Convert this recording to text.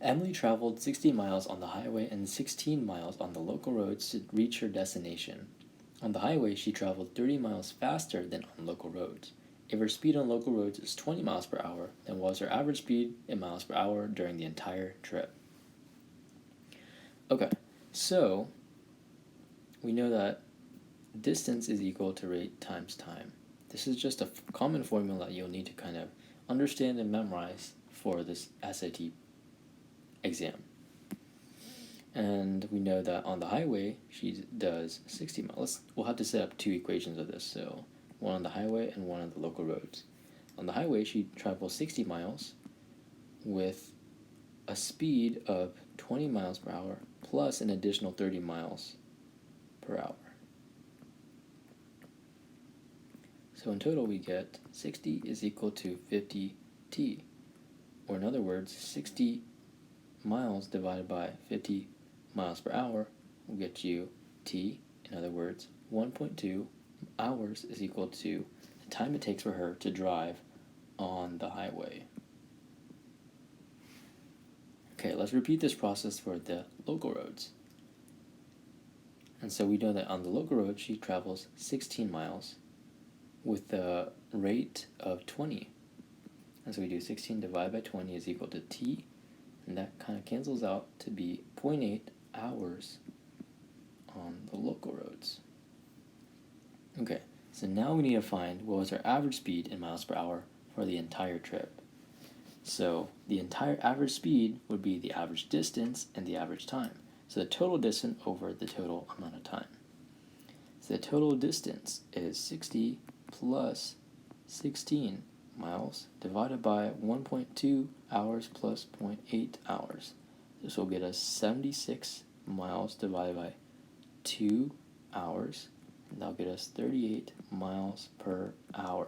Emily traveled 60 miles on the highway and 16 miles on the local roads to reach her destination. On the highway, she traveled 30 miles faster than on local roads. If her speed on local roads is 20 miles per hour, then what was her average speed in miles per hour during the entire trip? Okay, so we know that distance is equal to rate times time. This is just a common formula you'll need to kind of understand and memorize for this SAT exam. And we know that on the highway, she does 60 miles. We'll have to set up two equations of this, so one on the highway and one on the local roads. On the highway, she travels 60 miles with a speed of 20 miles per hour plus an additional 30 miles per hour. So in total, we get 60 is equal to 50t, or in other words, 60 miles divided by 50 miles per hour will get you t. In other words, 1.2 hours is equal to the time it takes for her to drive on the highway. Okay, let's repeat this process for the local roads. And so we know that on the local road, she travels 16 miles with a rate of 20. And so we do 16 divided by 20 is equal to t, and that kind of cancels out to be 0.8 hours on the local roads. Okay, so now we need to find what was our average speed in miles per hour for the entire trip. So the entire average speed would be the average distance and the average time. So the total distance over the total amount of time. So the total distance is 60 plus 16 miles divided by 1.2 hours plus 0.8 hours. This will get us 76 miles divided by 2 hours, and that'll get us 38 miles per hour.